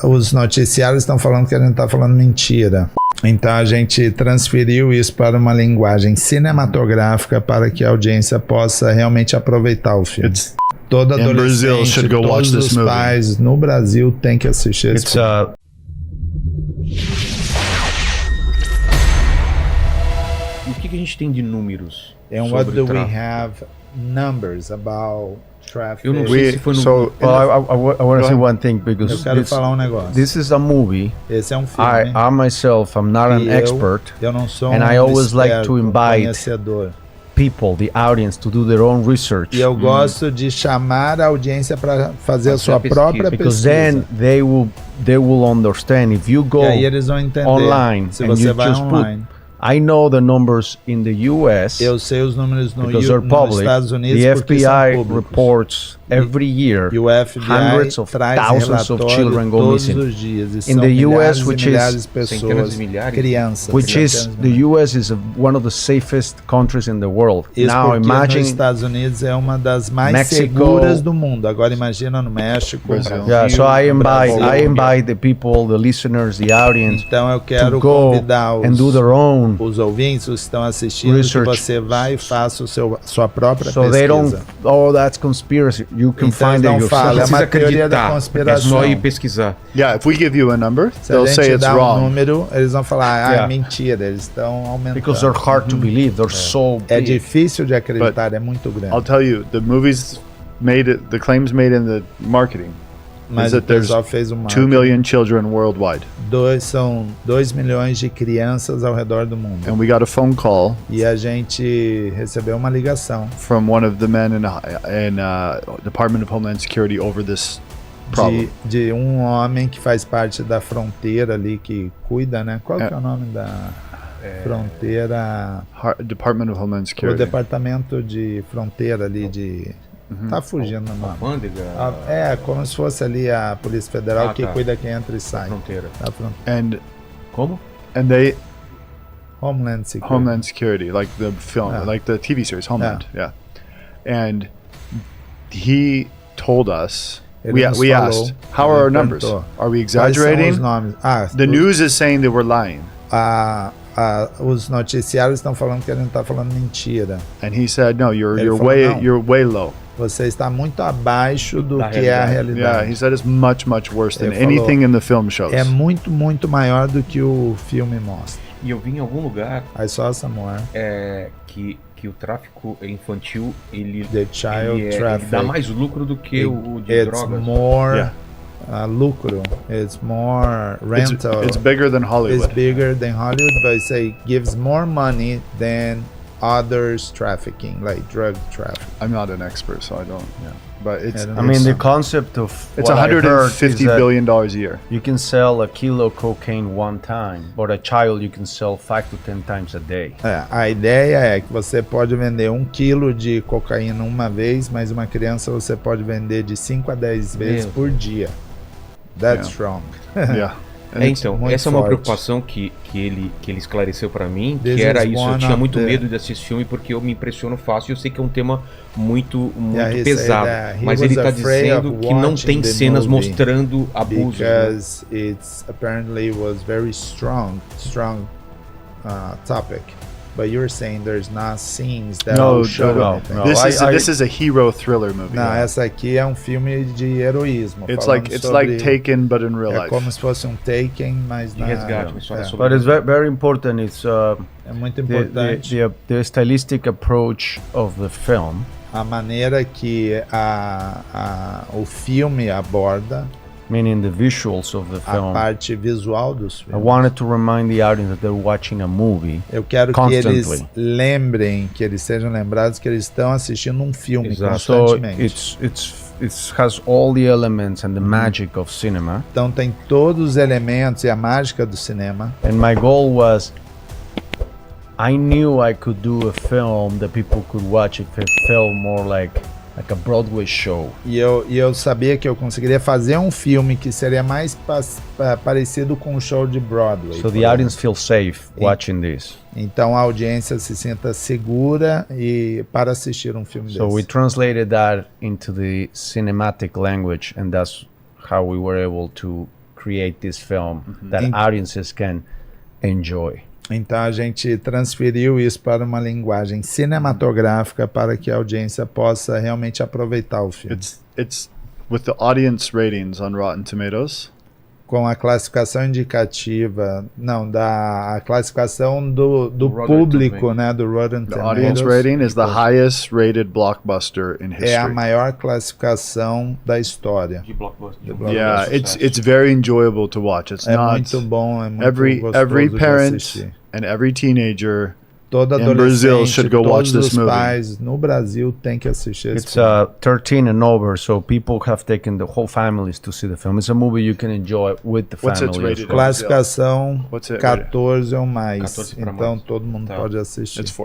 Os noticiários estão falando que a gente está falando mentira. Então a gente transferiu isso para uma linguagem cinematográfica para que a audiência possa realmente aproveitar o filme. Todo adolescente, todos os pais no Brasil têm que assistir esse filme. O que a gente tem de números And what do we have numbers about traffic? Eu não sei se foi no... I want to say one thing because Eu quero falar um negócio. this is a movie. Esse é um filme. I myself, I'm not an expert, eu não sou and I always like to invite conhecedor. people, the audience, to do their own research. E eu gosto de chamar a audiência para fazer a sua própria Because pesquisa. then they will understand if you go E aí eles vão entender online se and você you vai just online. put. I know the numbers in the US Eu sei os números no because they're nos public. Estados Unidos The porque são FBI públicos. reports every year E o FBI hundreds of traz thousands of relatório children go todos missing. os dias. E In são the milhares US, e which milhares is de pessoas, centenas de milhares, crianças. which is centenas de the milhares. US is one of the safest countries in the world. Isso Now porque imagine nos Estados Unidos é uma das mais Mexico, seguras do mundo. Agora imagina no México, Brasil. yeah, so I Brasil. invite the people, the listeners, the audience Então eu to quero go convidar and do their own os ouvintes, os que estão assistindo, research. que você vai e faça sua própria so they don't pesquisa. that's conspiracy. You can Então find eles it não falam, yourself. é uma Precisa teoria da acreditar, é conspiração. só ir pesquisar. Yeah, if we give you a number, Se a they'll say gente it's dá um wrong. número, eles vão falar, é Yeah. mentira, eles estão aumentando. Because they're hard to believe. They're so É big. difícil de acreditar, é muito grande. I'll tell you, the movies made it, the claims made in the marketing Mas is o that there's pessoal fez uma 2 million children worldwide. São 2 milhões de crianças ao redor do mundo. And we got a phone call E a gente recebeu uma ligação from one of the men in Department of Homeland Security over this problem. de um homem que faz parte da fronteira ali, que cuida, né? Qual que é o nome da fronteira? Department of Homeland O Security. departamento de fronteira ali de... Tá fugindo o nome. Alfândega, É, como se fosse ali a Polícia Federal que tá. cuida quem entra e sai. fronteira. Da fronteira. Como? And they Homeland Security. Homeland Security, like the film, Yeah. like the TV series Homeland. Yeah. And he told us, Ele nos we falou, asked, how are ele our numbers? perguntou, Are we quais são exaggerating? os nomes? The news is saying that we're lying. Os noticiários estão falando que a gente está falando mentira. And he said, no, Ele falou, não. you're way low. Você está muito abaixo do Da que é a Yeah, realidade. he said it's much worse than Ele falou, anything in the film shows. É muito, muito maior do que o filme mostra. E eu vi em algum lugar I saw somewhere. que o tráfico infantil, ele Child ele traffic. dá mais lucro do que o de It's drogas. more Yeah. lucro. It's more rental. It's bigger than Hollywood. It's bigger than Hollywood, but it gives more money than others trafficking, like drug trafficking. I'm not an expert, so I don't. Yeah, but it's I don't I mean, the concept of it's what I heard is $150 that billion a year. you can sell a kilo of cocaine one time, but a child you can sell 5 to 10 times a day. A ideia é que você pode vender 1 quilo de cocaína uma vez, mas uma criança você pode vender de 5 a 10 vezes Meu por dia. That's Yeah. wrong. Yeah. And it's Então, muito essa é uma forte. preocupação que ele esclareceu pra mim, This que era is isso. Eu one tinha of muito the- medo desse filme porque eu me impressiono fácil. Eu sei que é um tema muito Yeah, he pesado, said that he mas ele was tá afraid dizendo of que não watching tem the cenas movie mostrando abuso. Né? Because it's apparently was very strong topic. But you're saying there's not scenes that No, will show no, anything. no. This is a hero thriller movie. Não, essa aqui é um filme de heroísmo. It's falando like sobre- Taken, but in real É life. como se fosse um Taken, mas De na resgate, uma história sobre But it's very important. It's é muito importante the stylistic approach of the film. a maneira que o filme aborda Meaning the visuals of the a film. parte visual dos I filmes. wanted to remind the audience that they're watching a movie. Eu quero que Constantly. eles lembrem, que eles sejam lembrados que eles estão assistindo um filme Exato. So constantemente. it has all the elements and the magic of cinema. Então tem todos os elementos e a mágica do cinema. And my goal was, I knew I could do a film that people could watch if it felt more like a Broadway show. E eu sabia que eu conseguiria fazer um filme que seria mais parecido com um show de Broadway. So the audience feels safe watching this. Então a audiência se sinta segura e para assistir um filme So we desse. translated that into the cinematic language, and that's how we were able to create this film that audiences can enjoy. Então a gente transferiu isso para uma linguagem cinematográfica para que a audiência possa realmente aproveitar o filme. It's with the audience ratings on Rotten Tomatoes. Com a classificação indicativa, não, a classificação do Rotten público, Tomatoes. né, do Rotten The Tomatoes. audience rating is the highest rated blockbuster in history. É a maior classificação da história. De blockbuster. Yeah, it's very enjoyable to watch. It's É not muito bom, é muito every gostoso de parent assistir. and every teenager Todo in Brazil adolescente, should go watch todos this os movie. pais no Brasil tem que assistir esse It's filme. 13 and over, so people have taken the whole families to see the film. It's a movie you can enjoy with the What's its family. rated? As well. Classificação What's it 14 ou mais. 14 pra Então mais. todo mundo Tá. pode assistir. It's 14.